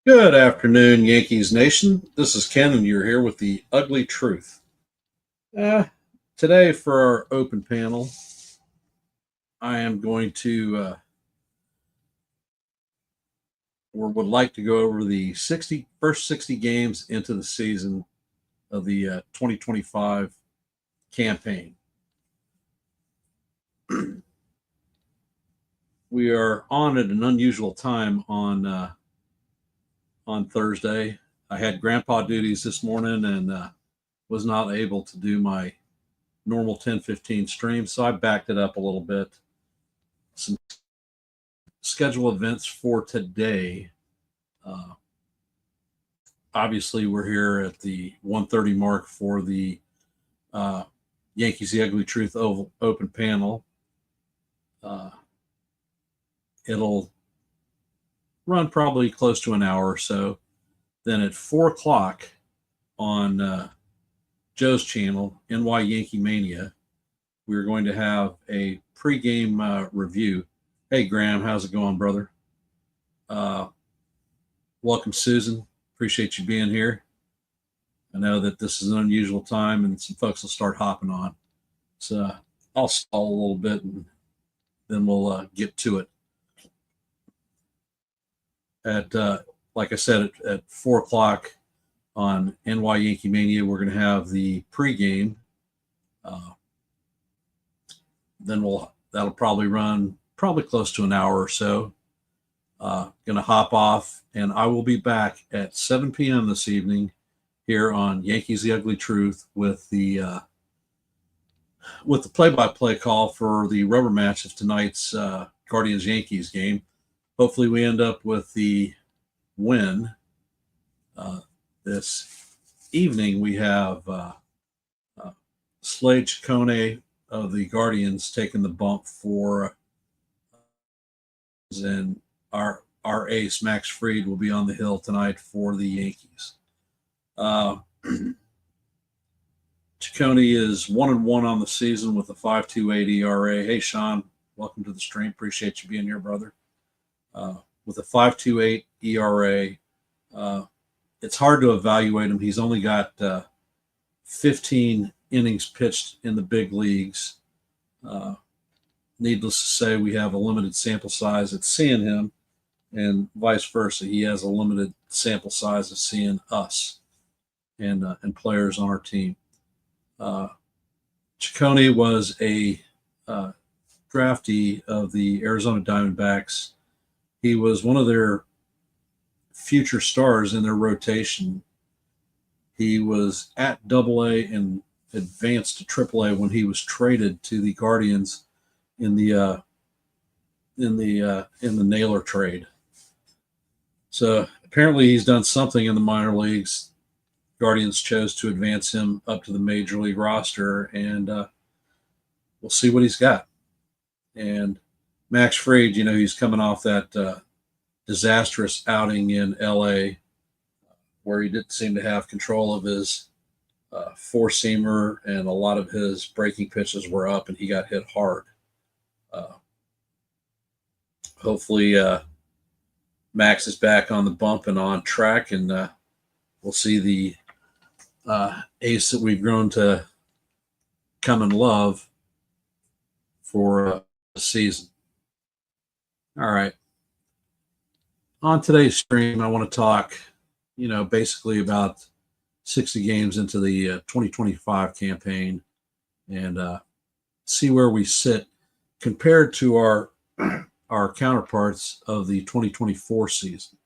Good afternoon, Yankees Nation. This is Ken, and you're here with the ugly truth. Uh, Today, for our open panel, I am going to, or would like to go over the first 60 games into the season of the 2025 campaign. We are on at an unusual time on Thursday. I had grandpa duties this morning and was not able to do my normal 10:15 stream, so I backed it up a little bit. Some schedule events for today. Uh, Obviously, we're here at the 1:30 mark for the Yankees The Ugly Truth open panel. It'll run probably close to an hour or so. Then at 4 o'clock on Joe's channel, NY Yankee Mania, we're going to have a pregame review. Hey, Graham, how's it going, brother? Welcome, Susan. Appreciate you being here. I know that this is an unusual time, and some folks will start hopping on. So I'll stall a little bit, and then we'll get to it. Like I said, at 4 o'clock on NY Yankee Mania, we're going to have the pregame. Then that'll probably run close to an hour or so. Going to hop off, and I will be back at 7 p.m. this evening here on Yankees The Ugly Truth with the play-by-play call for the rubber match of tonight's Guardians Yankees game. Hopefully, we end up with the win. This evening, we have Slade Ciccone of the Guardians taking the bump for, and our ace Max Fried will be on the hill tonight for the Yankees. Ciccone is 1-1 on the season with a 5.28 ERA. Hey, Sean, welcome to the stream. Appreciate you being here, brother. With a 5.28 ERA, it's hard to evaluate him. He's only got 15 innings pitched in the big leagues. Needless to say, we have a limited sample size at seeing him, and vice versa. He has a limited sample size of seeing us and players on our team. Ciccone was a draftee of the Arizona Diamondbacks. He was one of their future stars in their rotation. He was at Double-A and advanced to Triple-A when he was traded to the Guardians in the Naylor trade. So apparently he's done something in the minor leagues. Guardians chose to advance him up to the major league roster, and we'll see what he's got. And Max Fried, he's coming off that disastrous outing in LA where he didn't seem to have control of his four-seamer, and a lot of his breaking pitches were up, and he got hit hard. Hopefully Max is back on the bump and on track, and we'll see the ace that we've grown to come and love for the season. All right. On today's stream, I want to talk, basically about 60 games into the 2025 campaign and see where we sit compared to our counterparts of the 2024 season.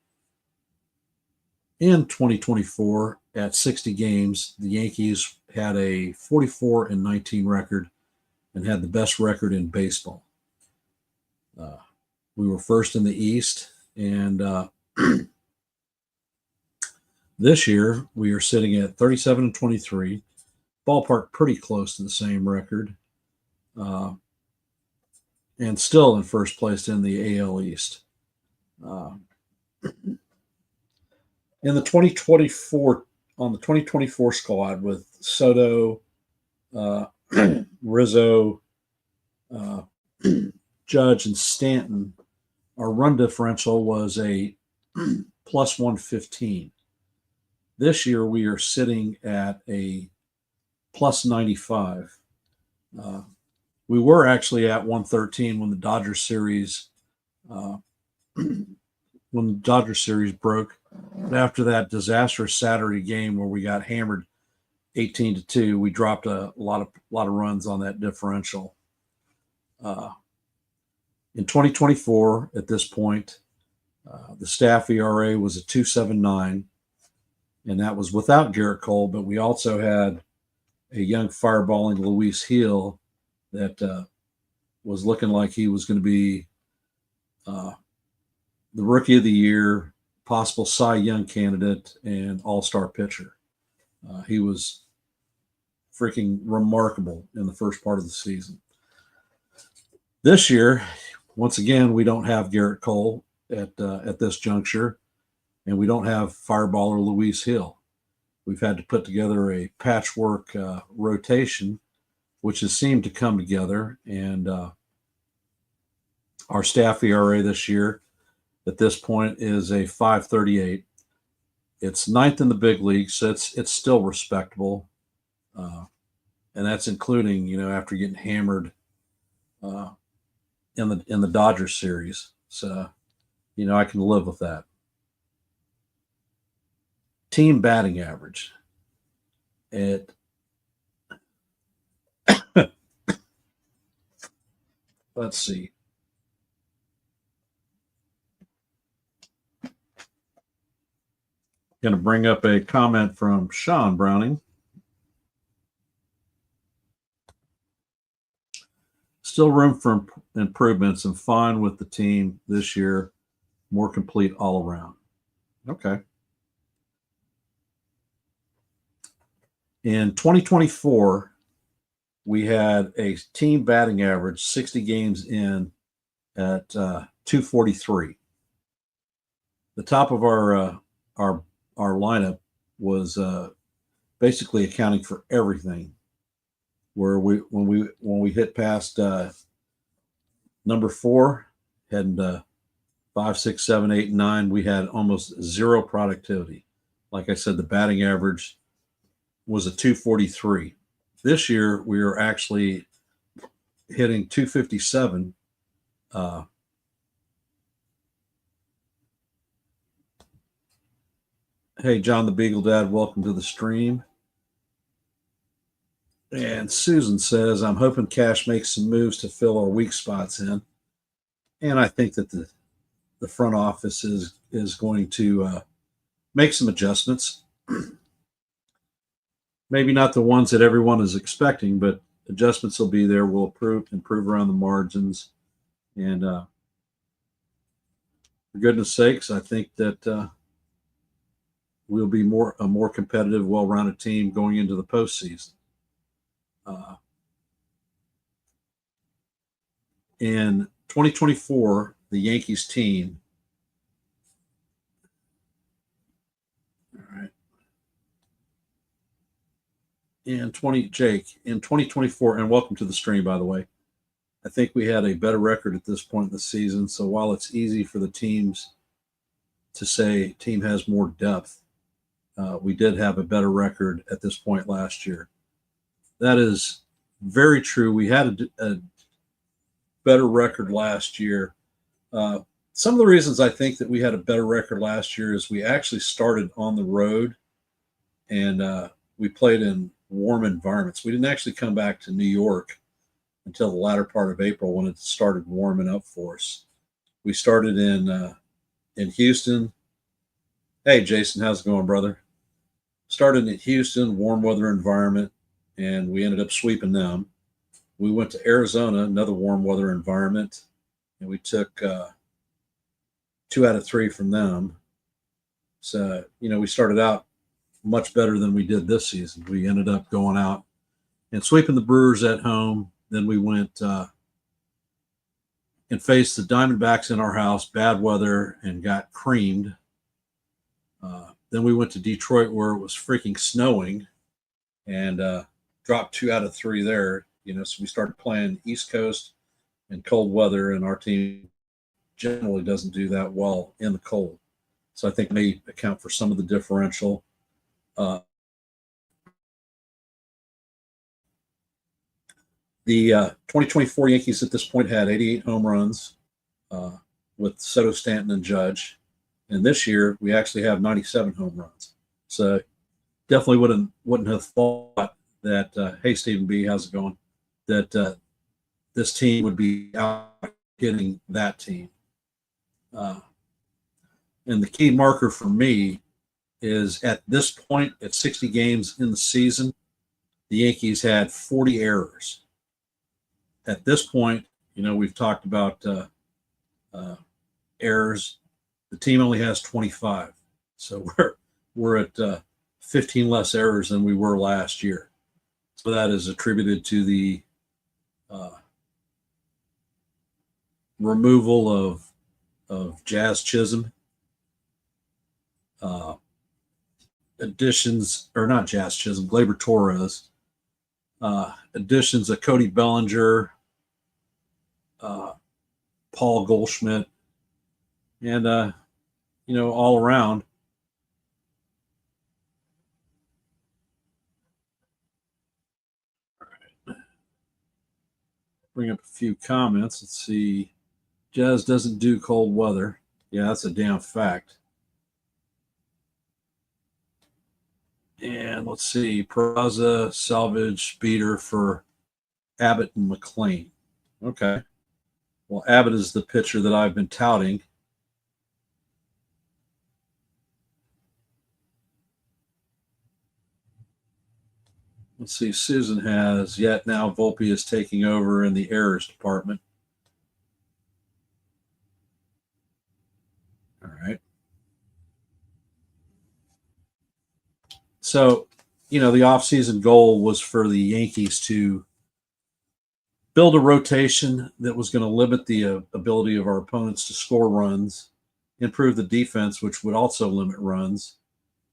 In 2024, at 60 games, the Yankees had a 44-19 record and had the best record in baseball. We were first in the East, and this year we are sitting at 37-23, ballpark pretty close to the same record, and still in first place in the AL East. In the 2024 squad with Soto, Rizzo, Judge, and Stanton, our run differential was a plus 115. This year we are sitting at a plus 95. We were actually at 113 when the Dodgers series broke. But after that disastrous Saturday game where we got hammered 18-2, we dropped a lot of runs on that differential. In 2024, at this point, the staff ERA was a 2.79, and that was without Garrett Cole. But we also had a young fireballing Luis Gil that was looking like he was going to be the Rookie of the Year, possible Cy Young candidate, and all-star pitcher. He was freaking remarkable in the first part of the season. This year, once again, we don't have Garrett Cole at this juncture, and we don't have fireballer Luis Gil. We've had to put together a patchwork rotation, which has seemed to come together, and our staff ERA this year at this point is a 5.38. It's ninth in the big league, so it's still respectable, and that's including after getting hammered in the Dodgers series. So I can live with that. Team batting average. Let's see. Going to bring up a comment from Sean Browning. Still room for improvements and fine with the team this year. More complete all around. Okay. In 2024, we had a team batting average 60 games in at 243. The top of our lineup was basically accounting for everything. Where when we hit past number 4, heading 5, 6, 7, 8, 9, we had almost zero productivity. Like I said, the batting average was a 243. This year we are actually hitting 257. Hey, John the Beagle Dad, welcome to the stream. And Susan says, I'm hoping Cash makes some moves to fill our weak spots in. And I think that the front office is going to make some adjustments. Maybe not the ones that everyone is expecting, but adjustments will be there. We'll improve around the margins. And for goodness sakes, I think that we'll be a more competitive, well-rounded team going into the postseason. In 2024, the Yankees team. All right. In 2024, and welcome to the stream, by the way. I think we had a better record at this point in the season. So while it's easy for the teams to say team has more depth, we did have a better record at this point last year. That is very true. We had a better record last year. Some of the reasons I think that we had a better record last year is we actually started on the road and we played in warm environments. We didn't actually come back to New York until the latter part of April when it started warming up for us. We started in Houston. Hey, Jason, how's it going, brother? Started in Houston, warm weather environment, and we ended up sweeping them. We went to Arizona, another warm weather environment, and we took 2 out of 3 from them. So, we started out much better than we did this season. We ended up going out and sweeping the Brewers at home. Then we went and faced the Diamondbacks in our house, bad weather, and got creamed. Then we went to Detroit where it was freaking snowing and dropped 2 out of 3 there. So we started playing East Coast and cold weather, and our team generally doesn't do that well in the cold. So I think may account for some of the differential. Uh, the 2024 Yankees at this point had 88 home runs uh, with Soto, Stanton, and Judge. And this year we actually have 97 home runs. So definitely wouldn't have thought that. Hey, Stephen B, how's it going? That this team would be out hitting that team. And the key marker for me is at this point, at 60 games in the season, the Yankees had 40 errors. At this point, we've talked about errors. The team only has 25, so we're at 15 less errors than we were last year. So that is attributed to the removal of Jazz Chisholm, additions, or not Jazz Chisholm, Gleyber Torres, additions of Cody Bellinger, Paul Goldschmidt, and all around. Bring up a few comments. Let's see. Jazz doesn't do cold weather. Yeah, that's a damn fact. And let's see. Peraza, salvage, beater for Abbott and McLean. Okay. Well, Abbott is the pitcher that I've been touting. Let's see. Susan has, yet now Volpe is taking over in the errors department. All right. So, the offseason goal was for the Yankees to build a rotation that was going to limit the ability of our opponents to score runs, improve the defense, which would also limit runs,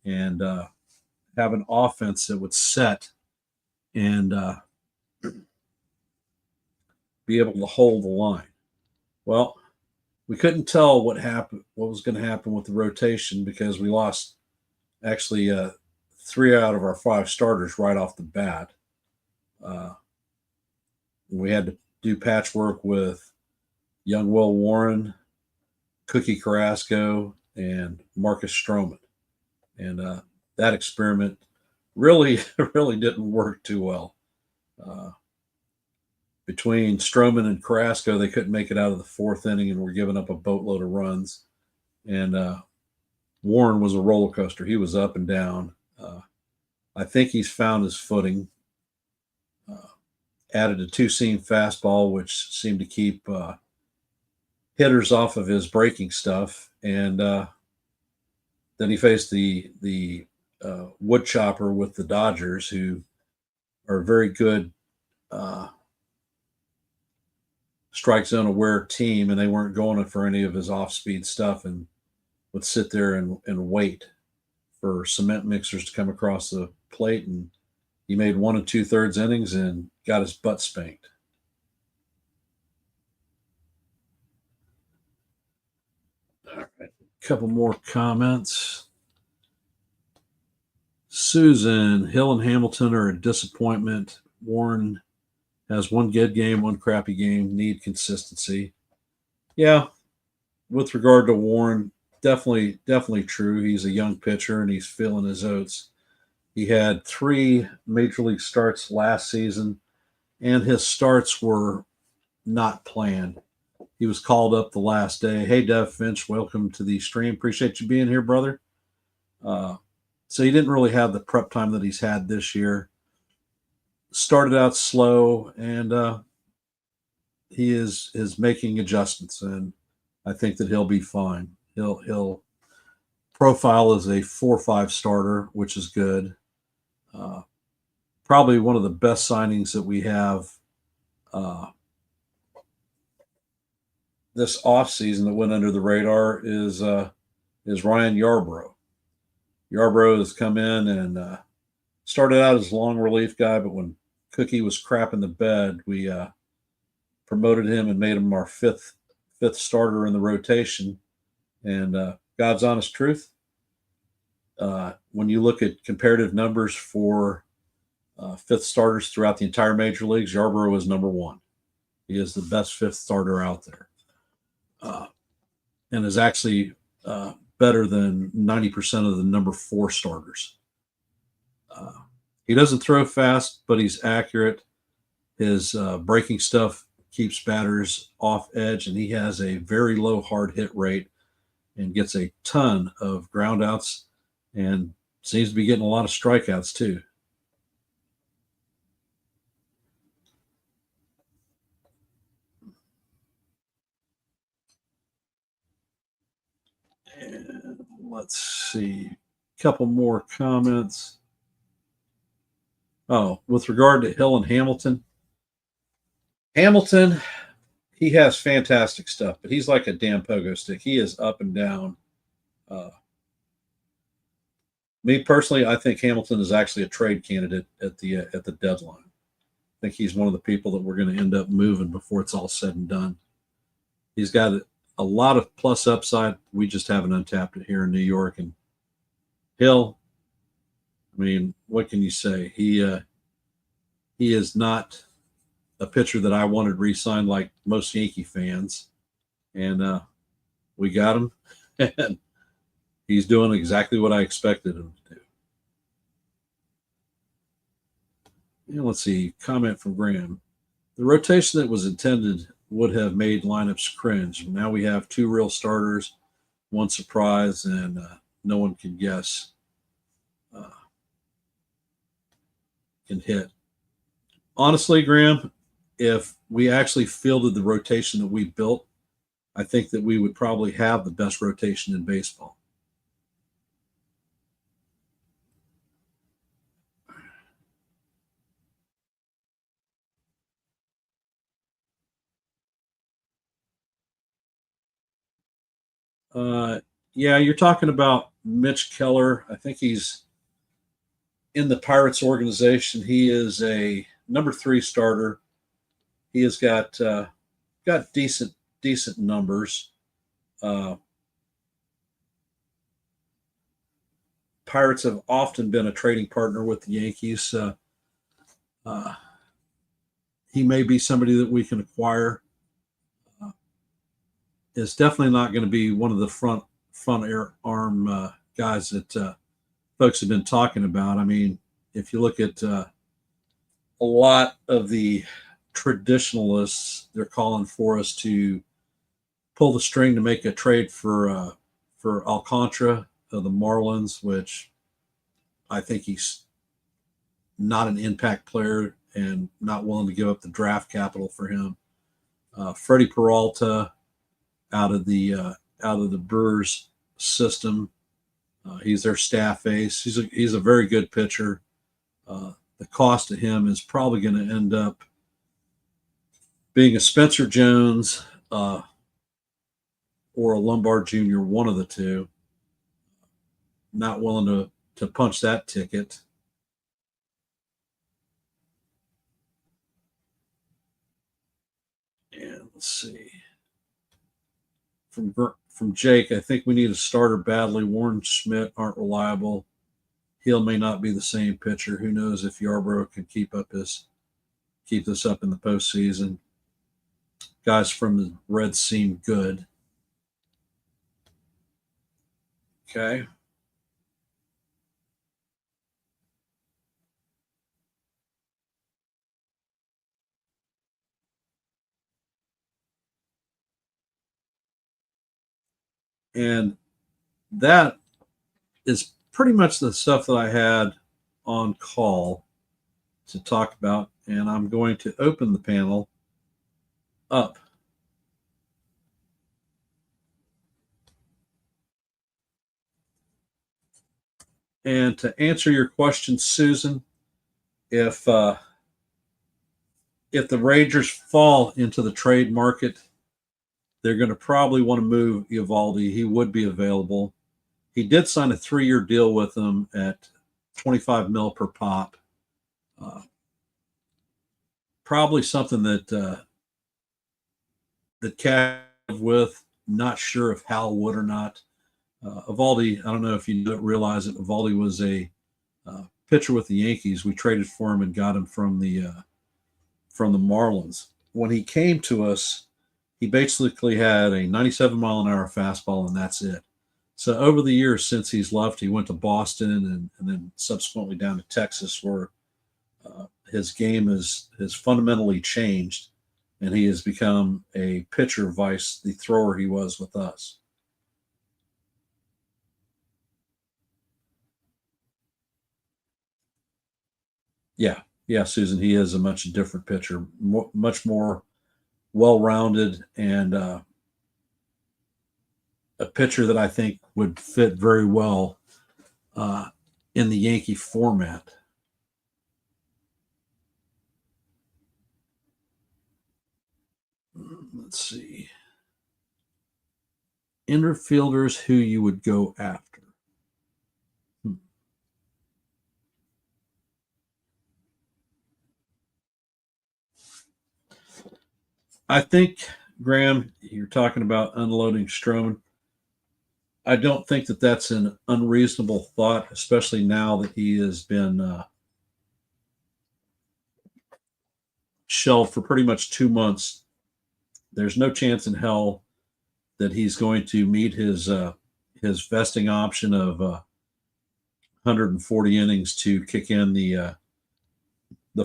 and have an offense that would set and be able to hold the line. Well, we couldn't tell what was going to happen with the rotation because we lost actually 3 out of our 5 starters right off the bat. We had to do patchwork with young Will Warren, Cookie Carrasco, and Marcus Stroman. And that experiment really didn't work too well. Between Stroman and Carrasco, they couldn't make it out of the 4th inning and were giving up a boatload of runs. And Warren was a roller coaster. He was up and down. I think he's found his footing. Added a 2-seam fastball, which seemed to keep hitters off of his breaking stuff. And then he faced the wood chopper with the Dodgers, who are a very good strike zone aware team, and they weren't going for any of his off-speed stuff and would sit there and wait for cement mixers to come across the plate. And he made 1 2/3 innings and got his butt spanked. All right, a couple more comments. Susan, Hill and Hamilton are a disappointment. Warren has 1 good game, 1 crappy game. Need consistency. Yeah, with regard to Warren, definitely true. He's a young pitcher and he's feeling his oats. He had 3 major league starts last season, and his starts were not planned. He was called up the last day. Hey, Dev Finch, welcome to the stream. Appreciate you being here, brother. So he didn't really have the prep time that he's had this year. Started out slow, and he is making adjustments, and I think that he'll be fine. He'll profile as a 4-5 starter, which is good. Probably one of the best signings that we have this offseason that went under the radar is Ryan Yarbrough. Yarbrough has come in and started out as a long relief guy, but when Cookie was crapping the bed, we promoted him and made him our fifth starter in the rotation. And God's honest truth. When you look at comparative numbers for fifth starters throughout the entire major leagues, Yarbrough is number one. He is the best fifth starter out there, and is actually better than 90% of the number four starters. He doesn't throw fast, but he's accurate. His breaking stuff keeps batters off edge, and he has a very low hard hit rate and gets a ton of ground outs and seems to be getting a lot of strikeouts too. And let's see, a couple more comments. Oh, with regard to Hill and Hamilton, he has fantastic stuff, but he's like a damn pogo stick. He is up and down. Me personally, I think Hamilton is actually a trade candidate at the deadline. I think he's one of the people that we're going to end up moving before it's all said and done. He's got a lot of plus upside. We just haven't untapped it here in New York. And Hill, I mean, what can you say? He is not a pitcher that I wanted re-signed like most Yankee fans, and we got him, and he's doing exactly what I expected him to do. And let's see, comment from Graham. The rotation that was intended would have made lineups cringe. Now we have two real starters, one surprise, and no one can guess can hit. Honestly, Graham, if we actually fielded the rotation that we built, I think that we would probably have the best rotation in baseball. Yeah, you're talking about Mitch Keller. I think he's in the Pirates organization. He is a number 3 starter. He has got decent numbers. Pirates have often been a trading partner with the Yankees. He may be somebody that we can acquire. It's definitely not going to be one of the front arm guys that folks have been talking about. I mean, if you look at a lot of the traditionalists, they're calling for us to pull the string to make a trade for Alcantara of the Marlins, which I think he's not an impact player and not willing to give up the draft capital for him. Freddie Peralta out of the Brewers system. He's their staff ace. He's a very good pitcher. The cost to him is probably going to end up being a Spencer Jones or a Lombard Jr., one of the two. Not willing to punch that ticket. And let's see. From Jake, I think we need a starter badly. Warren Schmidt aren't reliable. Hill may not be the same pitcher. Who knows if Yarbrough can keep this up in the postseason. Guys from the Reds seem good. Okay. And that is pretty much the stuff that I had on call to talk about. And I'm going to open the panel up. And to answer your question, Susan, if the Rangers fall into the trade market, they're going to probably want to move Eovaldi. He would be available. He did sign a 3-year deal with them at $25 million per pop. Probably something that Cav with. Not sure if Hal would or not. Evaldi, I don't know if you don't realize it, Evaldi was a pitcher with the Yankees. We traded for him and got him from the Marlins. When he came to us, he basically had a 97 mile an hour fastball, and that's it. So over the years since he's left, he went to Boston and then subsequently down to Texas, where his game has fundamentally changed, and he has become a pitcher vice the thrower he was with us. Yeah, yeah, Susan, he is a much different pitcher, much more well-rounded, and a pitcher that I think would fit very well uh, in the Yankee format. Let's see. Interfielders who you would go after. Hmm. I think, Graham, you're talking about unloading Stroman. I don't think that that's an unreasonable thought, especially now that he has been shelved for pretty much 2 months. There's no chance in hell that he's going to meet his vesting option of 140 innings to kick in the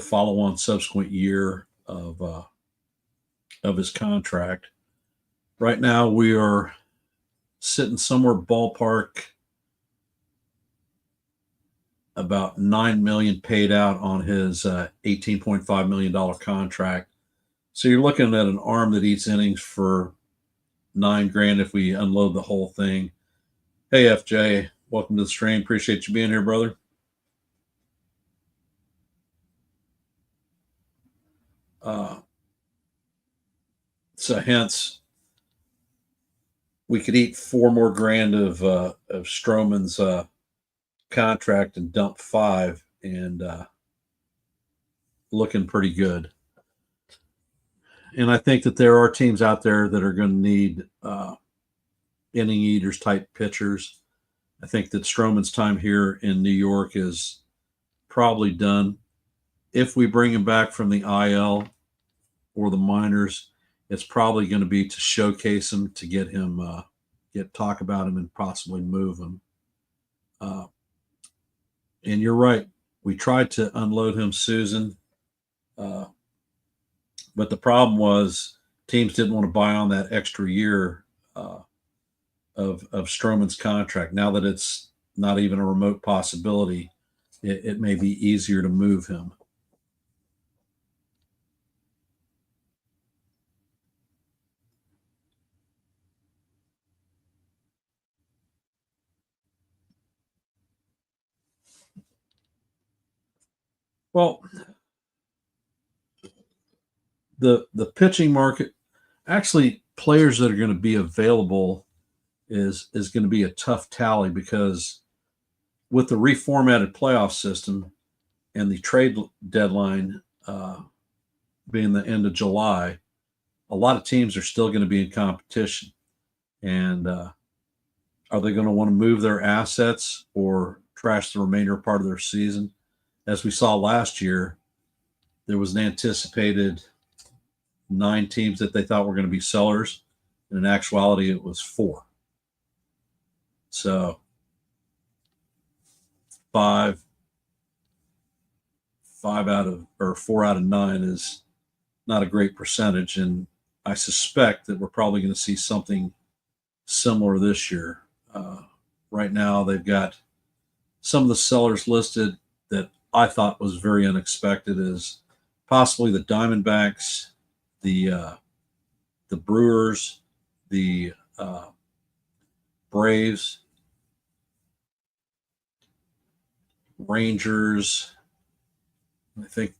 follow-on subsequent year of his contract. Right now, we are sitting somewhere ballpark about 9 million paid out on his $18.5 million contract. So you're looking at an arm that eats innings for 9 grand if we unload the whole thing. Hey FJ, welcome to the stream. Appreciate you being here, brother. Uh, so hence, we could eat 4 more grand of Stroman's contract and dump 5, and looking pretty good. And I think that there are teams out there that are going to need inning eaters type pitchers. I think that Stroman's time here in New York is probably done. If we bring him back from the IL or the minors, it's probably going to be to showcase him, to get him, get talk about him, and possibly move him. And you're right. We tried to unload him, Susan, but the problem was teams didn't want to buy on that extra year of Stroman's contract. Now that it's not even a remote possibility, it may be easier to move him. Well, the pitching market, actually, players that are going to be available is going to be a tough tally, because with the reformatted playoff system and the trade deadline being the end of July, a lot of teams are still going to be in competition. And are they going to want to move their assets or trash the remainder part of their season? As we saw last year, there was an anticipated 9 teams that they thought were going to be sellers, and in actuality, it was 4. So five, 4 out of 9 is not a great percentage, and I suspect that we're probably going to see something similar this year. Right now, they've got some of the sellers listed that I thought was very unexpected, as possibly the Diamondbacks, the Brewers, the Braves, Rangers, I think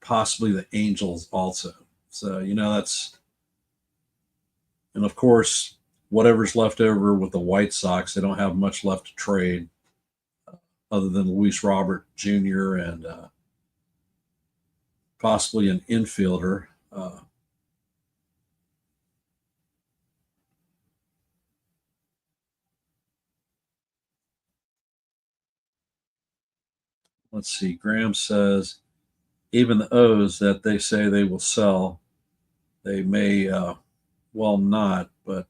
possibly the Angels also. So, that's, and of course, whatever's left over with the White Sox, they don't have much left to trade other than Luis Robert Jr. and possibly an infielder. Let's see. Graham says even the O's that they say they will sell, they may well not, but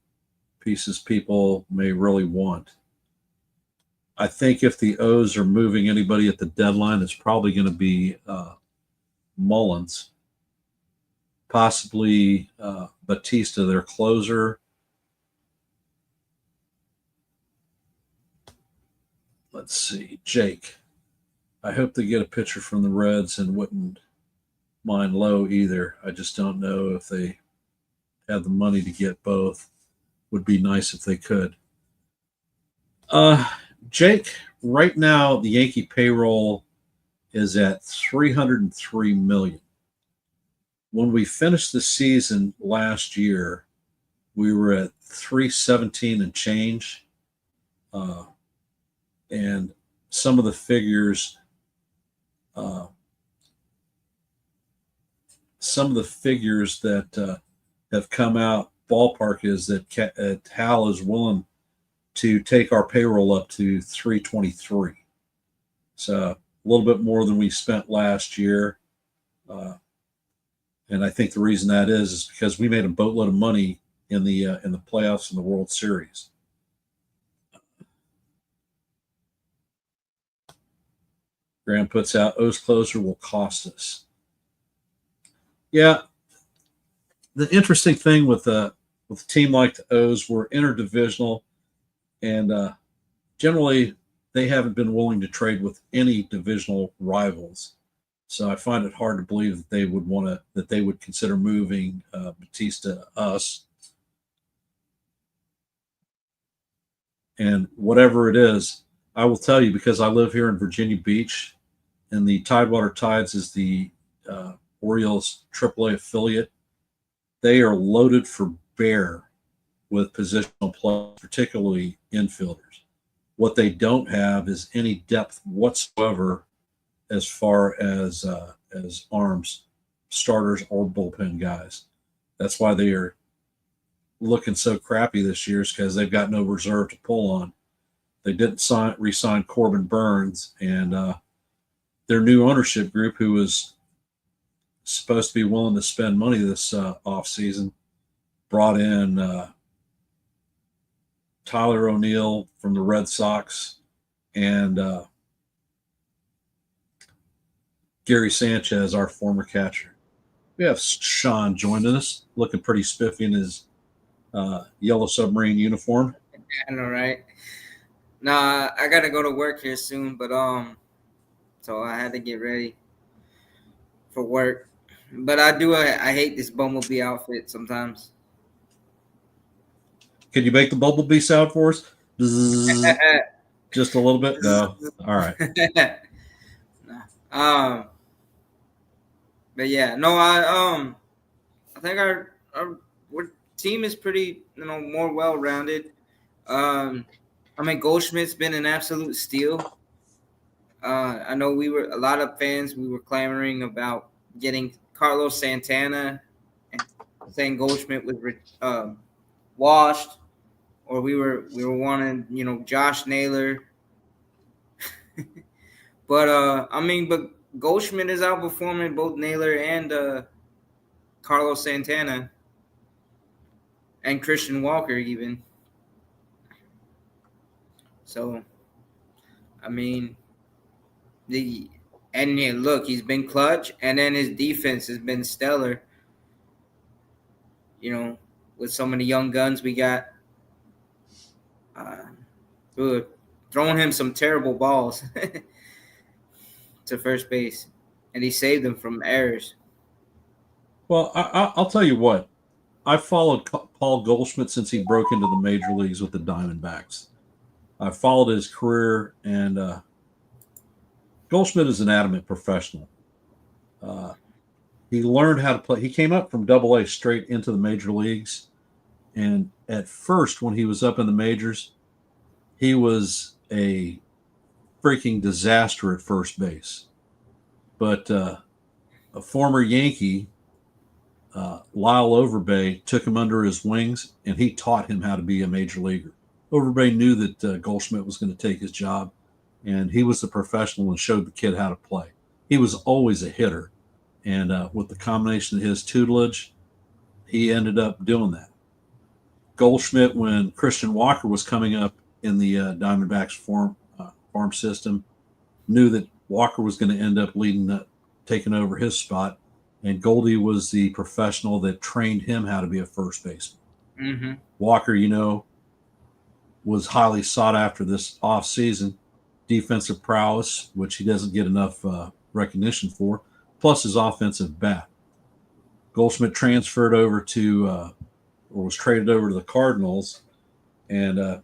pieces people may really want. I think if the O's are moving anybody at the deadline, it's probably going to be Mullins, possibly Batista, their closer. Let's see, Jake. I hope they get a pitcher from the Reds and wouldn't mind Lowe either. I just don't know if they have the money to get both. Would be nice if they could. Uh, Jake, right now the Yankee payroll is at 303 million. When we finished the season last year, we were at 317 and change. And some of the figures, that have come out ballpark is that Hal is willing to take our payroll up to 323. So a little bit more than we spent last year. And I think the reason that is because we made a boatload of money in the playoffs and the World Series. Graham puts out O's closer will cost us. Yeah, the interesting thing with a team like the O's, we're interdivisional, and generally they haven't been willing to trade with any divisional rivals. So I find it hard to believe that they would consider moving Batista to us. And whatever it is, I will tell you because I live here in Virginia Beach, and the Tidewater Tides is the Orioles AAA affiliate. They are loaded for bear with positional play, particularly infielders. What they don't have is any depth whatsoever as far as arms, starters, or bullpen guys. That's why they are looking so crappy this year, is because they've got no reserve to pull on. They didn't re-sign Corbin Burns, and their new ownership group, who was supposed to be willing to spend money this offseason, brought in Tyler O'Neill from the Red Sox and Gary Sanchez, our former catcher. We have Sean joining us, looking pretty spiffy in his yellow submarine uniform. I know, right? Nah, I gotta go to work here soon, but so I had to get ready for work. But I hate this bumblebee outfit sometimes. Can you make the bumblebee sound for us? Bzzz, just a little bit? No. All right. um, but yeah, no, I think our team is pretty, more well rounded. I mean, Goldschmidt's been an absolute steal. I know a lot of fans, we were clamoring about getting Carlos Santana and saying Goldschmidt was washed, or we were wanting, Josh Naylor. But Goldschmidt is outperforming both Naylor and Carlos Santana and Christian Walker even. So, I mean, look, he's been clutch, and then his defense has been stellar. With so many young guns we got, throwing him some terrible balls to first base, and he saved them from errors. Well, I'll tell you what. I've followed Paul Goldschmidt since he broke into the major leagues with the Diamondbacks. I've followed his career, and Goldschmidt is an adamant professional. He learned how to play. He came up from Double-A straight into the major leagues, and at first, when he was up in the majors, he was a freaking disaster at first base. But a former Yankee, Lyle Overbay, took him under his wings, and he taught him how to be a major leaguer. Overbay knew that Goldschmidt was going to take his job, and he was the professional and showed the kid how to play. He was always a hitter, and with the combination of his tutelage, he ended up doing that. Goldschmidt, when Christian Walker was coming up in the Diamondbacks farm system, knew that Walker was going to end up taking over his spot, and Goldie was the professional that trained him how to be a first baseman. Mm-hmm. Walker, was highly sought after this offseason. Defensive prowess, which he doesn't get enough recognition for, plus his offensive bat. Goldschmidt transferred over or was traded over to the Cardinals, and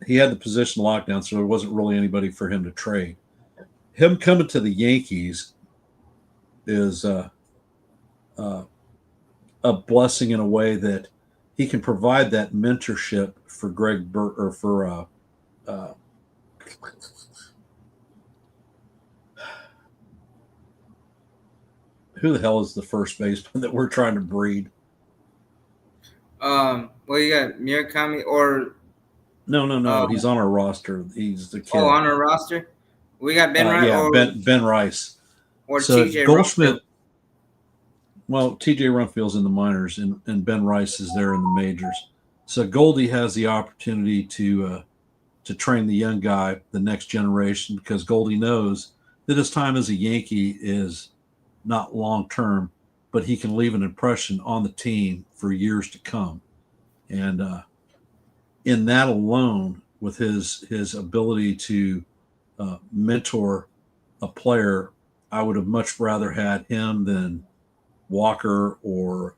he had the position locked down, so there wasn't really anybody for him to trade. Him coming to the Yankees is a blessing in a way that he can provide that mentorship for Greg Burt or for who the hell is the first baseman that we're trying to breed? Well, you got Murakami or No. He's on our roster. He's the kid. Oh, on our roster, we got Ben Rice. Yeah, Ben Rice. Or so TJ Goldschmidt. Rumfield. Well, TJ Rumfield's in the minors, and Ben Rice is there in the majors. So Goldie has the opportunity to train the young guy, the next generation, because Goldie knows that his time as a Yankee is not long term, but he can leave an impression on the team for years to come. And in that alone, with his ability to mentor a player, I would have much rather had him than Walker or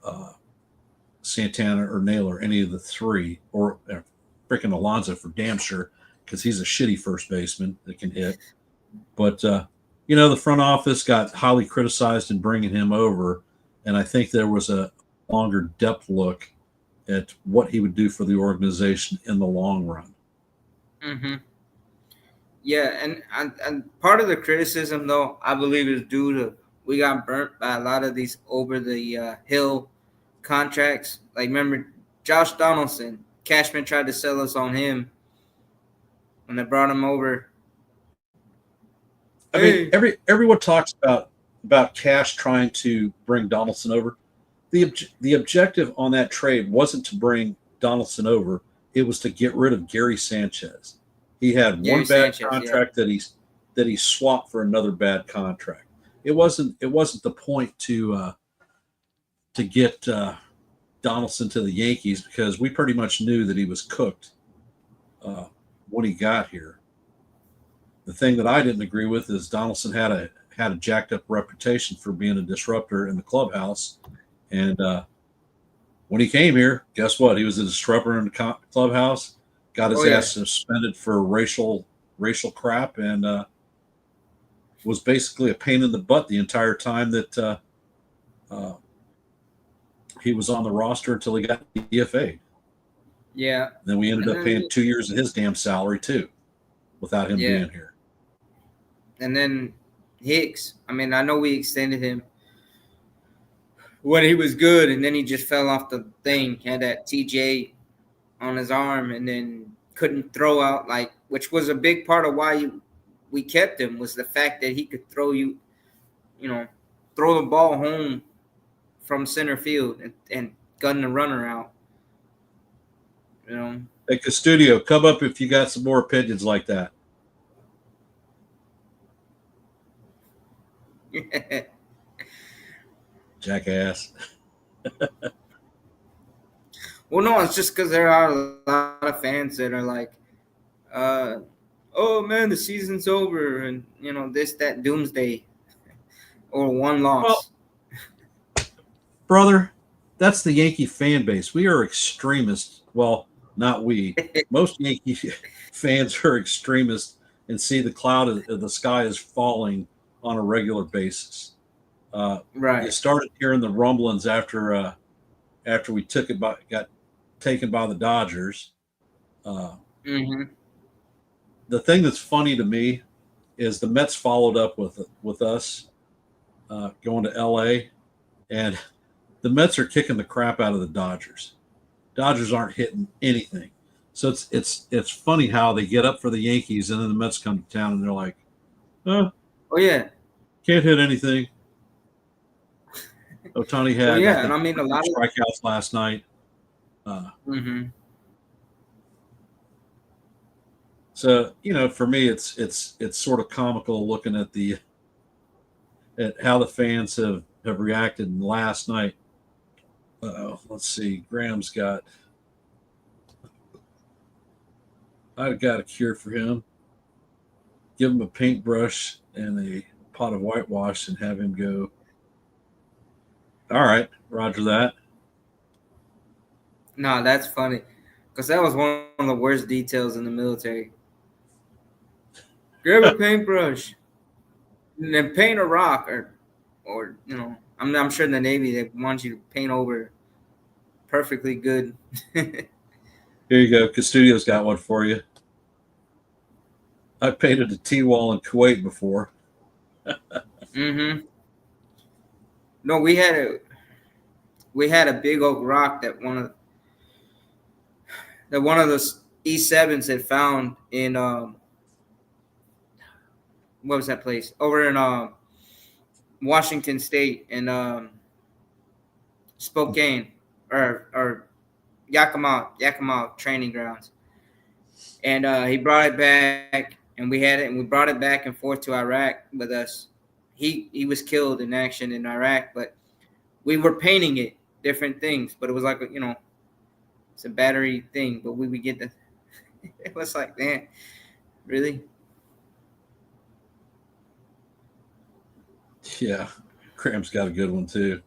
Santana or Naylor, any of the three, or freaking Alonso for damn sure, because he's a shitty first baseman that can hit. But the front office got highly criticized in bringing him over, and I think there was a longer depth look at what he would do for the organization in the long run. Mm-hmm. Yeah, and part of the criticism, though, I believe is due to we got burnt by a lot of these over the hill contracts. Like, remember Josh Donaldson? Cashman tried to sell us on him when they brought him over. I mean, everyone talks about Cash trying to bring Donaldson over. The objective on that trade wasn't to bring Donaldson over; it was to get rid of Gary Sanchez. He had one bad contract that he swapped for another bad contract. It wasn't the point to get Donaldson to the Yankees, because we pretty much knew that he was cooked when he got here. The thing that I didn't agree with is Donaldson had a jacked up reputation for being a disruptor in the clubhouse, and when he came here, guess what? He was a disruptor in the clubhouse. Got his ass suspended for racial crap, and was basically a pain in the butt the entire time that he was on the roster until he got DFA'd. Yeah. Then we ended up paying 2 years of his damn salary too, without him being here. And then Hicks. I mean, I know we extended him when he was good, and then he just fell off the thing. Had that TJ on his arm, and then couldn't throw out, which was a big part of why we kept him, was the fact that he could throw the ball home from center field and gun the runner out. Hey, Custodio, come up if you got some more opinions like that. Jackass. Well, no, it's just because there are a lot of fans that are like, oh, man, the season's over, and, this, that, doomsday, or one loss. Well, brother, that's the Yankee fan base. We are extremists. Well, not we. Most Yankee fans are extremists and see the cloud of the sky is falling on a regular basis. Right. You started hearing the rumblings after we got taken by the Dodgers. Mm-hmm. The thing that's funny to me is the Mets followed up with us going to LA, and the Mets are kicking the crap out of the Dodgers. Dodgers aren't hitting anything. So it's funny how they get up for the Yankees and then the Mets come to town and they're like, oh, Oh yeah. can't hit anything. Otani Well, had, I yeah, and think, I mean a lot of. strikeouts last night. Mm-hmm. So for me, it's sort of comical looking at how the fans have reacted. And last night, let's see, I've got a cure for him. Give him a paintbrush and a pot of whitewash and have him go. All right, Roger that. Nah, that's funny, because that was one of the worst details in the military. Grab a paintbrush and then paint a rock, or I'm sure in the Navy they want you to paint over perfectly good. Here you go. Custodio's got one for you. I painted a T-wall in Kuwait before. Mm-hmm. No, we had a big oak rock that one of the E7s had found in what was that place over in Washington State in Spokane or Yakima training grounds, and he brought it back, and we had it, and we brought it back and forth to Iraq with us. He was killed in action in Iraq, but we were painting it different things, but it was like it's a battery thing, but we would get the. It was like, man, really? Yeah, Graham's got a good one too.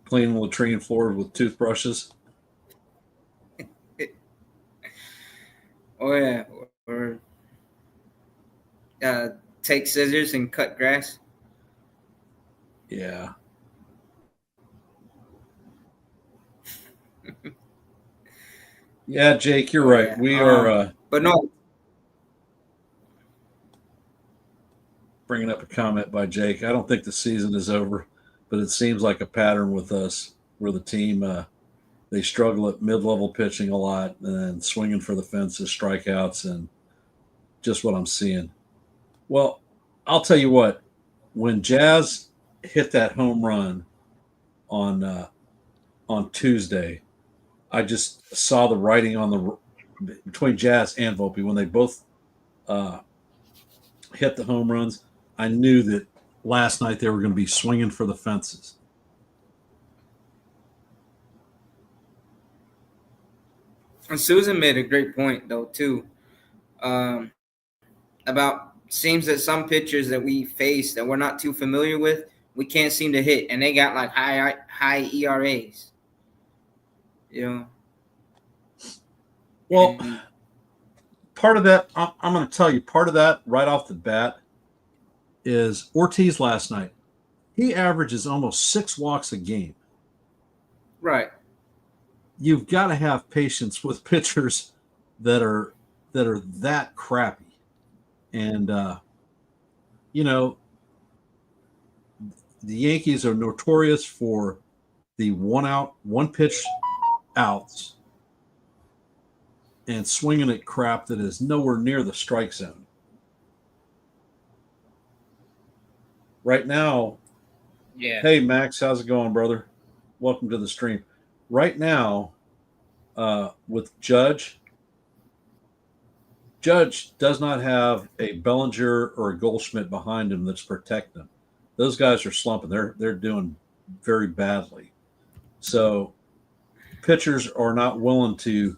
Cleaning latrine floors with toothbrushes. Oh yeah, or uh, take scissors and cut grass. Yeah. Yeah, Jake, you're Oh right. yeah. We are But no. bringing up a comment by Jake. I don't think the season is over, but it seems like a pattern with us where the team they struggle at mid-level pitching a lot and then swinging for the fences, strikeouts, and just what I'm seeing. Well, I'll tell you what. When Jazz hit that home run on Tuesday, I just saw the writing on the between Jazz and Volpe when they both uh, hit the home runs. I knew that last night they were going to be swinging for the fences. And Susan made a great point though too, um, about seems that some pitchers that we face that we're not too familiar with, we can't seem to hit, and they got like high ERAs. You know. Well, And part of that, I'm going to tell you, part of that right off the bat is Ortiz last night. He averages almost 6 walks a game. right. You've got to have patience with pitchers that are that crappy. And you know, the Yankees are notorious for the one pitch outs and swinging at crap that is nowhere near the strike zone. Right now, Yeah. hey Max, how's it going, brother? Welcome to the stream. Right now, with Judge does not have a Bellinger or a Goldschmidt behind him that's protecting him. Those guys are slumping. They're doing very badly. So pitchers are not willing to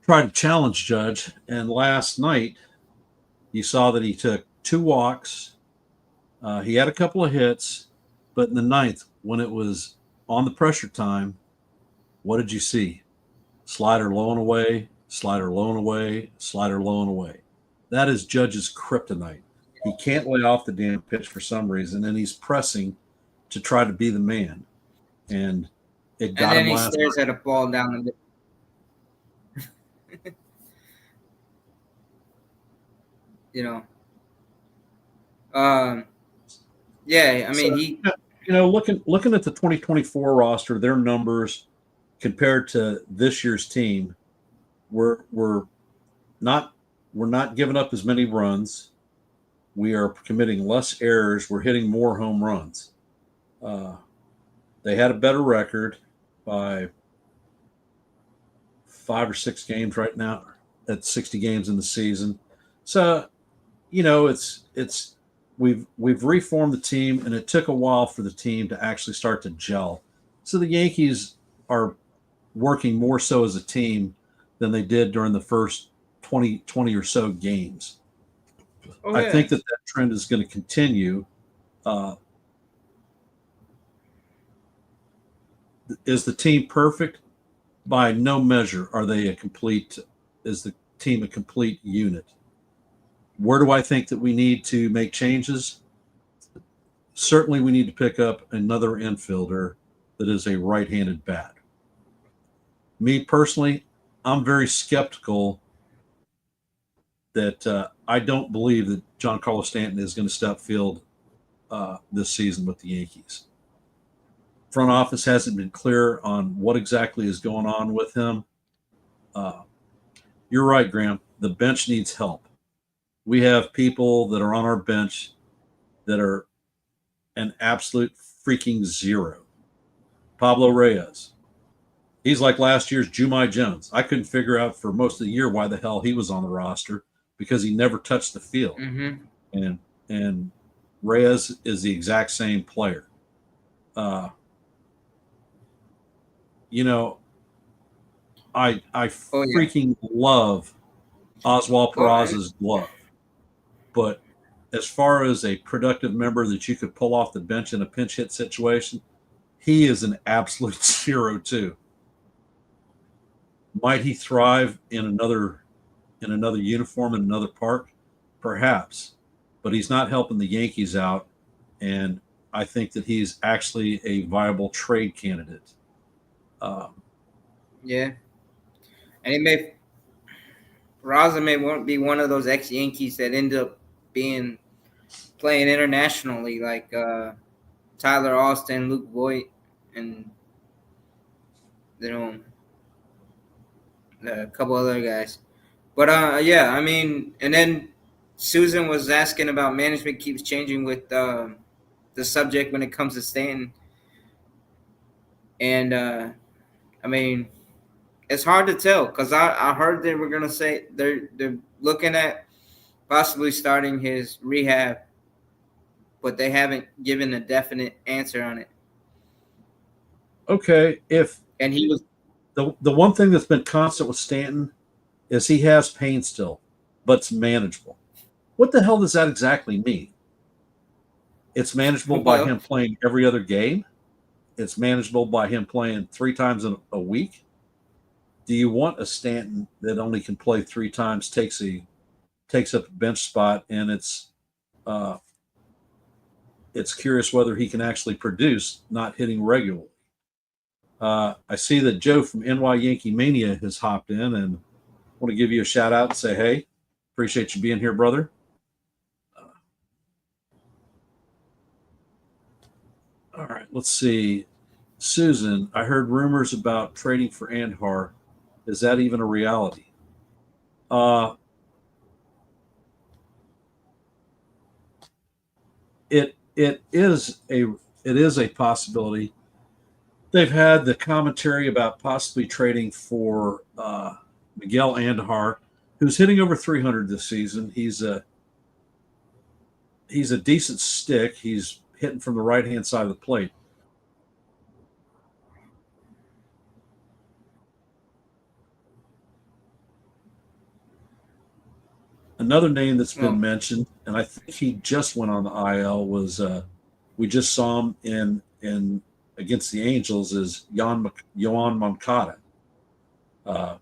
try to challenge Judge. And last night, you saw that he took 2 walks. He had a couple of hits, but in the ninth, when it was on the pressure time, what did you see? Slider low and away, slider low and away, slider low and away. That is Judge's kryptonite. He can't lay off the damn pitch for some reason, and he's pressing to try to be the man. And it And got then him he last stares night. at a ball down the middle. You know. Um. Yeah. I So mean he. Looking at the 2024 roster, their numbers compared to this year's team, we're not we're not giving up as many runs. We are committing less errors. We're hitting more home runs. Uh, they had a better record by 5 or 6 games right now at 60 games in the season. So, it's we've reformed the team, and it took a while for the team to actually start to gel. So the Yankees are working more so as a team than they did during the first 20 or so games. Oh I yeah. think that trend is going to continue. Uh, is the team perfect? By no measure are they a complete. Is the team a complete unit? Where do I think that we need to make changes? Certainly, we need to pick up another infielder that is a right-handed bat. Me personally, I'm very skeptical that I don't believe that Giancarlo Stanton is going to step field this season with the Yankees. Front office hasn't been clear on what exactly is going on with him. Uh, you're right, Graham. The bench needs help. We have people that are on our bench that are an absolute freaking zero. Pablo Reyes. He's like last year's Jumai Jones. I couldn't figure out for most of the year why the hell he was on the roster because he never touched the field. Mm-hmm. And Reyes is the exact same player. Uh, you know, I Oh yeah. freaking love Oswald Well, I, Peraza's glove, but as far as a productive member that you could pull off the bench in a pinch hit situation, he is an absolute zero too. Might he thrive in another uniform in another park? Perhaps, but he's not helping the Yankees out, and I think that he's actually a viable trade candidate. Um, yeah, and it may Raza may be one of those ex Yankees that end up being playing internationally, like Tyler Austin, Luke Voigt, and you know a couple other guys. But yeah, I mean, and then Susan was asking about management keeps changing with the subject when it comes to Stanton, and I mean, it's hard to tell because I heard they were gonna say they're looking at possibly starting his rehab, but they haven't given a definite answer on it. okay, if And he was the one thing that's been constant with Stanton is he has pain still, but it's manageable. What the hell does that exactly mean? It's manageable by well, him playing every other game. It's manageable by him playing 3 times a week. Do you want a Stanton that only can play 3 times, takes up a bench spot, and uh, it's curious whether he can actually produce, not hitting regularly. I see that Joe from NY Yankee Mania has hopped in, and want to give you a shout out and say, hey, appreciate you being here, brother. All right, let's see. Susan, I heard rumors about trading for Andhar. Is that even a reality? Uh, it is a possibility. They've had the commentary about possibly trading for Miguel Andahar, who's hitting over 300 this season. He's a decent stick. He's hitting from the right hand side of the plate. Another name that's been well, mentioned, and I think he just went on the IL, was we just saw him in against the Angels, is Yohan Moncada. Uh,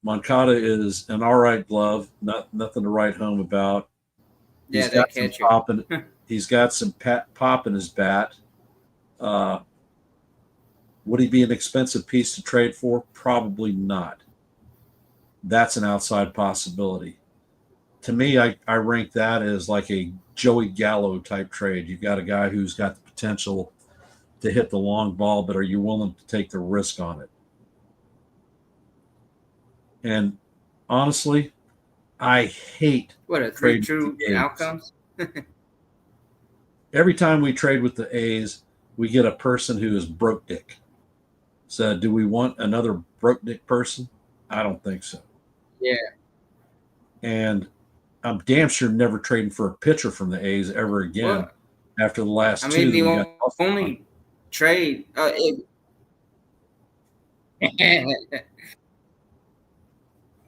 Moncada is an all right glove, nothing to write home about. yeah, He's that got some catcher. pop in he's got some pop in his bat. Uh, would he be an expensive piece to trade for? Probably not. That's an outside possibility. to me, I rank that as like a Joey Gallo type trade. You've got a guy who's got the potential to hit the long ball, but are you willing to take the risk on it? And honestly, I hate What are three trading with true the A's. outcomes? Every time we trade with the A's, we get a person who is broke dick. So, do we want another broke dick person? I don't think so. Yeah. And I'm damn sure never trading for a pitcher from the A's ever again Well, after the I last two mean, that we the got busted on. only trade.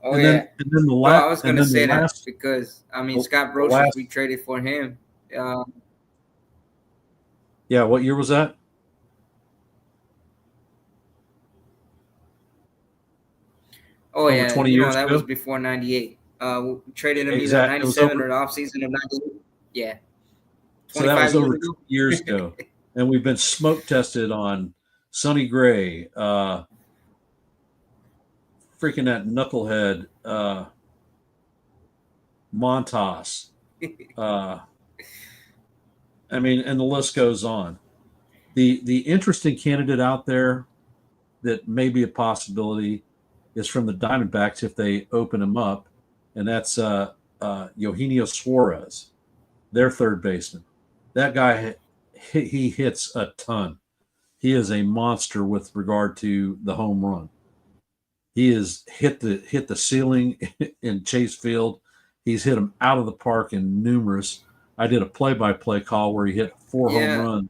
Oh And yeah. then and then the No, I last was and gonna then the say that last because I mean the, Scott the Brosius, we last traded for him. Uh, yeah, what year was that? oh Over yeah, 20 years that was ago? before '98. We traded him either Exact. It was '97 over. or the offseason of '98. Yeah, So that was 25 years over ago. 20 years ago, and we've been smoke tested on Sonny Gray, freaking that knucklehead, Montas. Uh, I mean, and the list goes on. The interesting candidate out there that may be a possibility is from the Diamondbacks if they open him up, and that's Eugenio Suarez, their third baseman. That guy, he hits a ton. He is a monster with regard to the home run. He has hit the ceiling in Chase Field. He's hit him out of the park in numerous. I did a play-by-play call where he hit four home Yeah, runs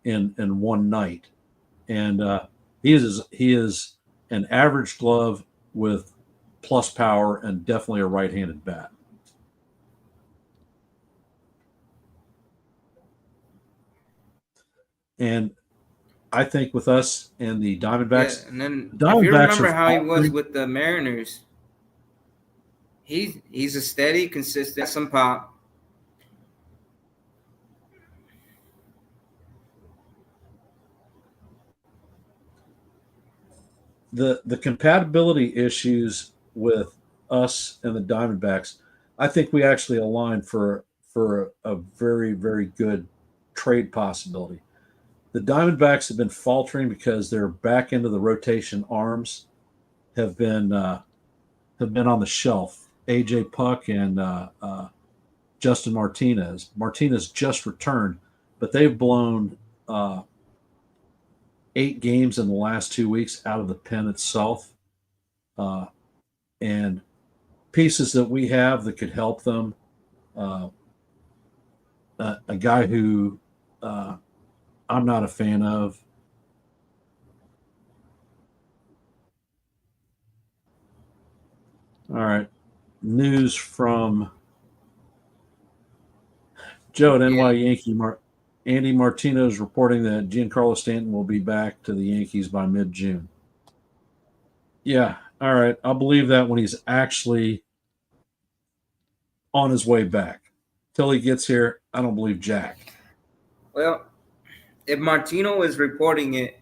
in one night, and he is an average glove with plus power and definitely a right-handed bat. And I think with us and yeah. the And then if you Diamondbacks are remember how he was faltering. with the Mariners, he's a steady, consistent, some pop. The compatibility issues with us and the Diamondbacks, I think we actually align for a very very good trade possibility. The Diamondbacks have been faltering because their back end of the rotation arms have been uh, have been on the shelf. AJ Puck and Justin Martinez. Martinez just returned, but they've blown 8 games in the last 2 weeks out of the pen itself. Uh, and pieces that we have that could help them. Uh, a guy who uh, I'm not a fan of. All right. News from Joe at Yeah, NY Yankee. Andy Martino is reporting that Giancarlo Stanton will be back to the Yankees by mid-June. Yeah. All right. I'll believe that when he's actually on his way back. Till he gets here, I don't believe Jack. well, if Martino is reporting it,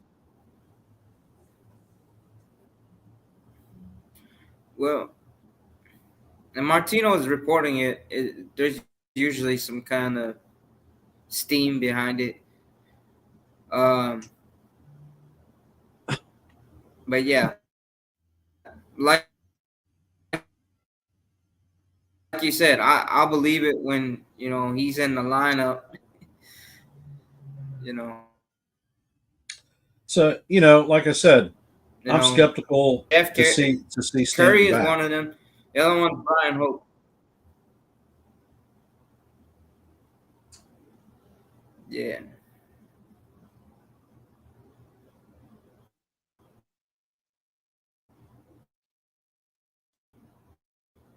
well, and Martino is reporting there's usually some kind of steam behind it. Um, but yeah, like you said, I'll believe it when he's in the lineup. You know, So, like I said, you I'm know, skeptical Jeff to see Curry Stanton is one back. of them. The other one's Brian Hope. Yeah,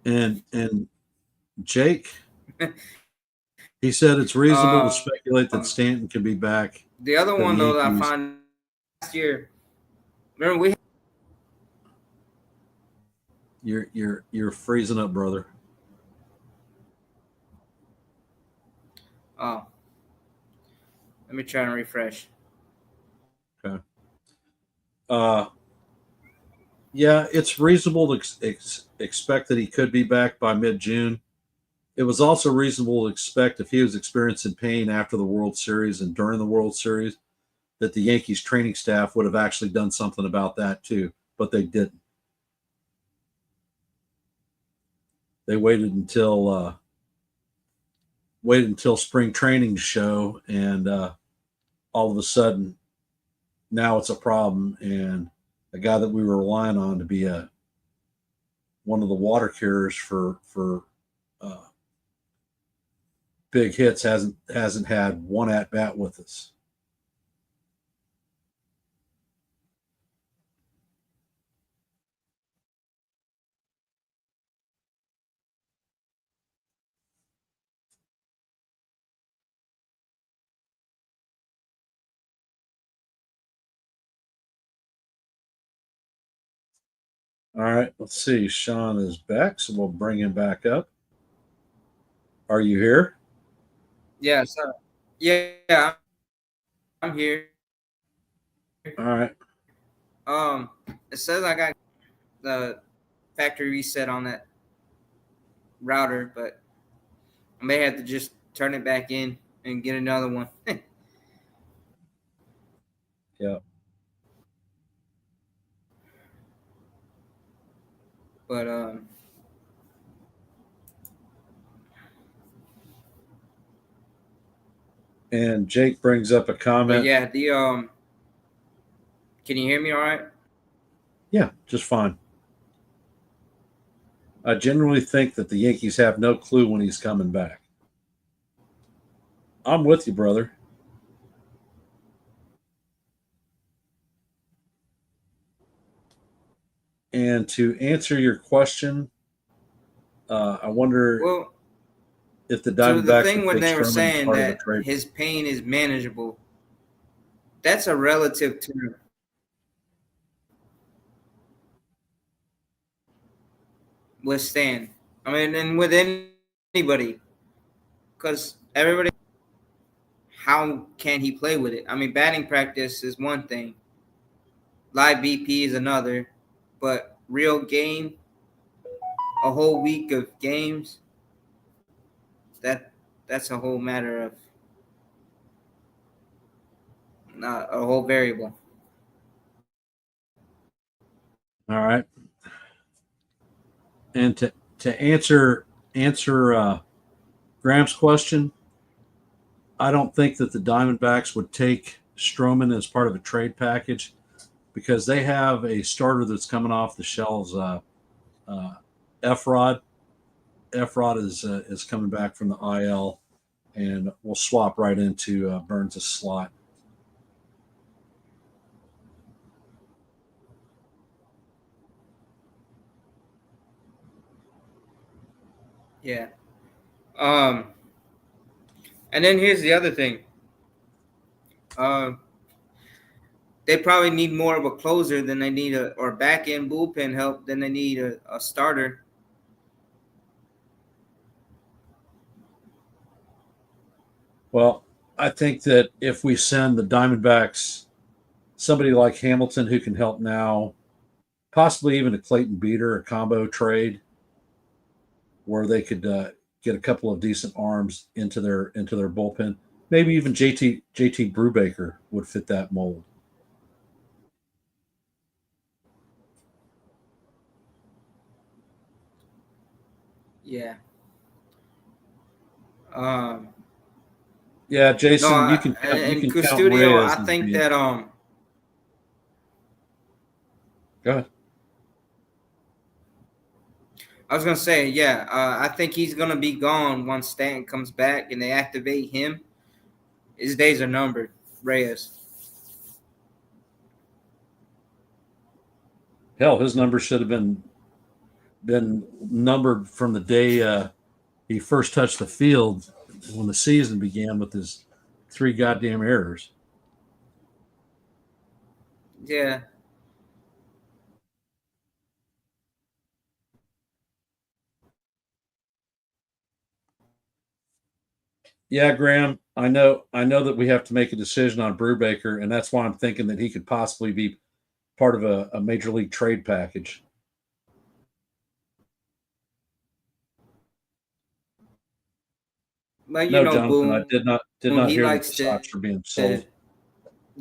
And Jake, he said it's reasonable to um, speculate that Stanton could be back the other to the one though that I Yankees. find last year. Remember we? You're freezing up, brother. Oh, let me try and refresh. Okay. Uh, yeah, it's reasonable to expect that he could be back by mid-June. It was also reasonable to expect if he was experiencing pain after the World Series and during the World Series that the Yankees training staff would have actually done something about that too, but they didn't. They waited until spring training to show, and all of a sudden now it's a problem. And a guy that we were relying on to be a one of the water carriers for uh, big hits hasn't had one at bat with us. All right, let's see. Sean is back, so we'll bring him back up. Are you here? Yeah, so yeah, I'm here. All right. Um, it says I got the factory reset on that router, but I may have to just turn it back in and get another one. Yeah. But And Jake brings up a comment. yeah, the can you hear me all right? Yeah, just fine. I generally think that the Yankees have no clue when he's coming back. I'm with you, brother. And to answer your question, I wonder Well, if the so the Diamondbacks thing would when take they were Sherman as saying part of a that trade. his pain is manageable, that's a relative term. Withstand. I mean, and with anybody, because everybody, how can he play with it? I mean, batting practice is one thing, live BP is another, but real game, a whole week of games, that that's a whole matter of not a whole variable. All right. And to answer Graham's question, I don't think that the Diamondbacks would take Stroman as part of a trade package because they have a starter that's coming off the shelves. Uh, Efrod. Efrod is coming back from the IL, and we'll swap right into Burns' slot. Yeah. Um, and then here's the other thing. Um, they probably need more of a closer than they need or back end bullpen help than they need a starter. Well, I think that if we send the Diamondbacks somebody like Hamilton who can help now, possibly even a Clayton Beater, a combo trade where they could get a couple of decent arms into their bullpen. Maybe even JT Brubaker would fit that mold. Yeah. Um, Yeah, no, Jason, you and can count Custodio, Reyes I as think being. that Go ahead. I was gonna say, yeah, I think he's gonna be gone once Stanton comes back and they activate him. His days are numbered, Reyes. Hell, his numbers should have been numbered from the day he first touched the field when the season began with his three goddamn errors. Yeah, Yeah, Graham, I know that we have to make a decision on Brubaker, and that's why I'm thinking that he could possibly be part of a major league trade package. but No, Jonathan, I did not He hear that the likes Sox are being to sold.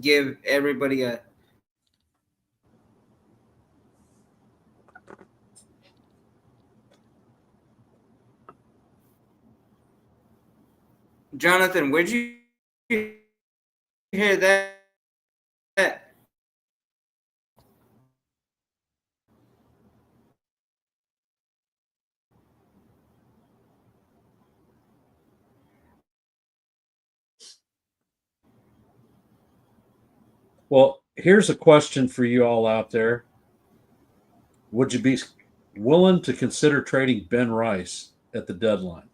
give everybody a. Jonathan, where'd you hear that? Well, here's a question for you all out there. Would you be willing to consider trading Ben Rice at the deadline?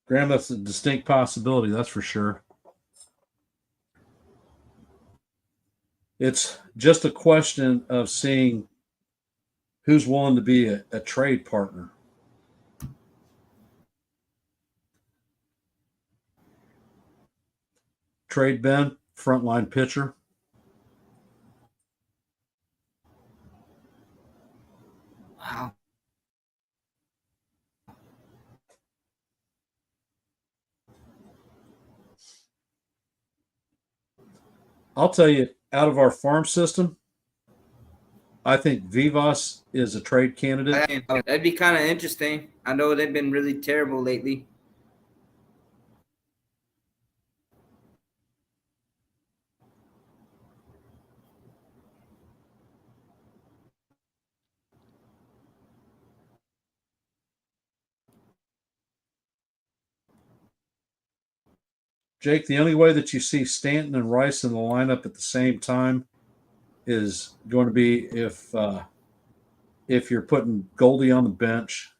Graham, that's a distinct possibility, that's for sure. It's just a question of seeing who's willing to be a trade partner. Trade Ben, frontline pitcher. Wow. I'll tell you, out of our farm system, I think Vivas is a trade candidate. That'd be kind of interesting. I know they've been really terrible lately. Jake, the only way that you see Stanton and Rice in the lineup at the same time is going to be if you're putting Goldie on the bench,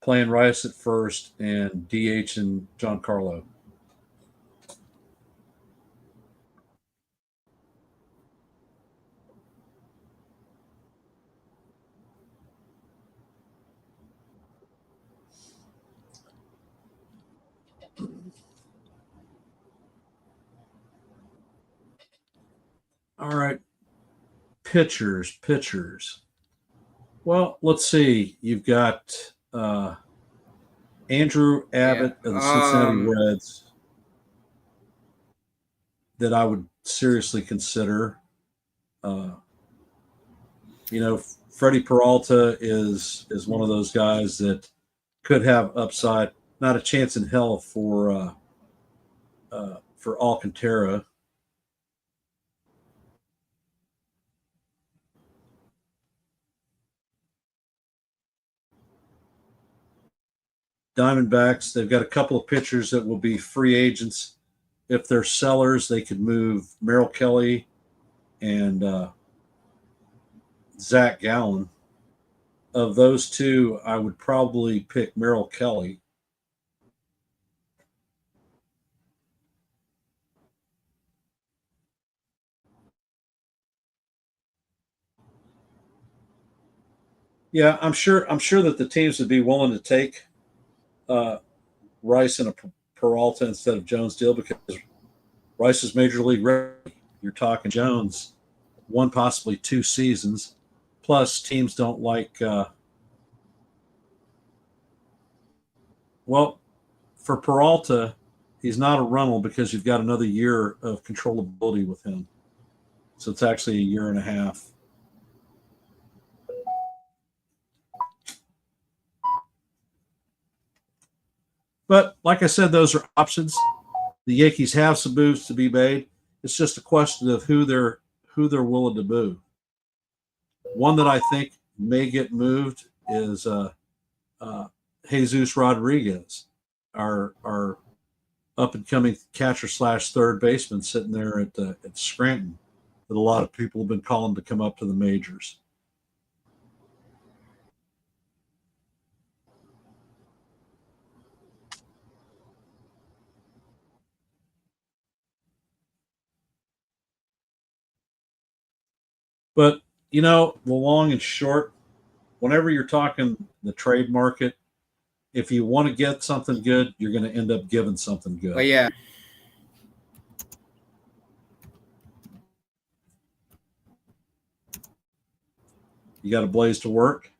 playing Rice at first, and DH and Giancarlo. All right, pitchers. Well, let's see. You've got Andrew Yeah. Abbott of the Cincinnati Reds that I would seriously consider. Uh, Freddie Peralta is one of those guys that could have upside. Not a chance in hell for Alcantara. Diamondbacks, they've got a couple of pitchers that will be free agents. If they're sellers, they could move Merrill Kelly and Zach Gallen. Of those two, I would probably pick Merrill Kelly. Yeah, I'm sure. I'm sure that the teams would be willing to take uh, Rice and a Peralta instead of Jones deal because Rice is major league ready. You're talking Jones, one possibly 2 seasons. Plus, teams don't like. Well, for Peralta, he's not a rental because you've got another year of controllability with him. So it's actually a year and a half. But like I said, those are options. The Yankees have some moves to be made. It's just a question of who they're willing to move. One that I think may get moved is uh, Jesus Rodriguez, our up and coming catcher slash third baseman sitting there at Scranton that a lot of people have been calling to come up to the majors. But the long and short, whenever you're talking the trade market, if you want to get something good, you're going to end up giving something good. But yeah. You got a blaze to work.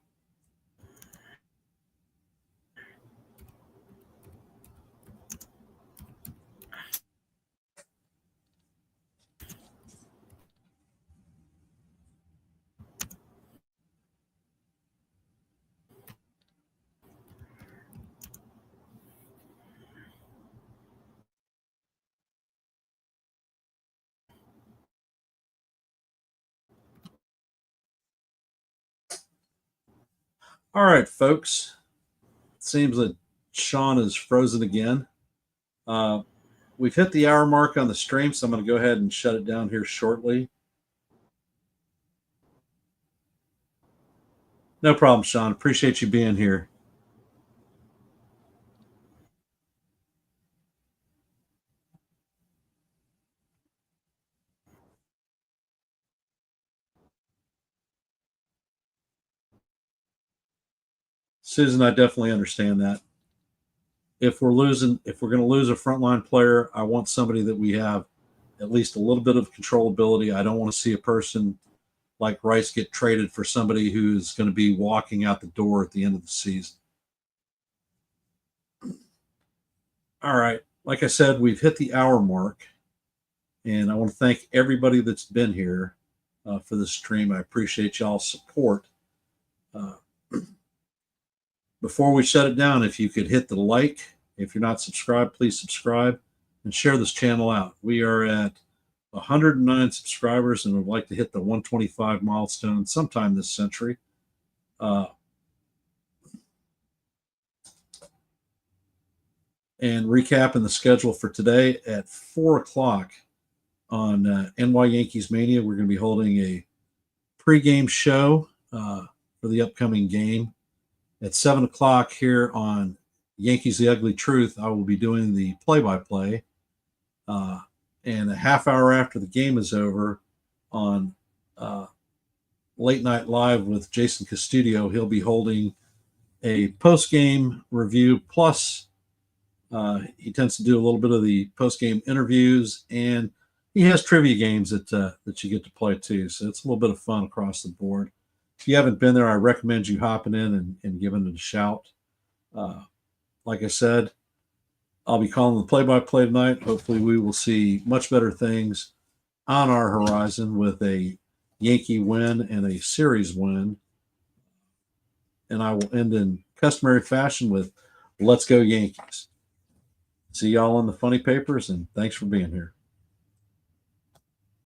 All right, folks. It seems that Sean is frozen again. We've hit the hour mark on the stream, so I'm going to go ahead and shut it down here shortly. No problem, Sean. Appreciate you being here. Susan, I definitely understand that. If we're going to lose a frontline player, I want somebody that we have at least a little bit of controllability. I don't want to see a person like Rice get traded for somebody who's going to be walking out the door at the end of the season. All right. Like I said, we've hit the hour mark, and I want to thank everybody that's been here for the stream. I appreciate y'all's support. Before we shut it down, if you could hit the like, if you're not subscribed, please subscribe and share this channel out. We are at 109 subscribers and would like to hit the 125 milestone sometime this century. And recapping the schedule for today at 4 o'clock on NY Yankees Mania, we're going to be holding a pregame show for the upcoming game. At 7 o'clock here on Yankees The Ugly Truth, I will be doing the play-by-play. And a half hour after the game is over on Late Night Live with Jason Custodio, he'll be holding a post-game review. Plus, he tends to do a little bit of the post-game interviews, and he has trivia games that you get to play too. So it's a little bit of fun across the board. If you haven't been there, I recommend you hopping in and giving it a shout. Like I said, I'll be calling the play-by-play tonight. Hopefully we will see much better things on our horizon with a Yankee win and a series win. And I will end in customary fashion with, let's go Yankees. See y'all in the funny papers, and thanks for being here.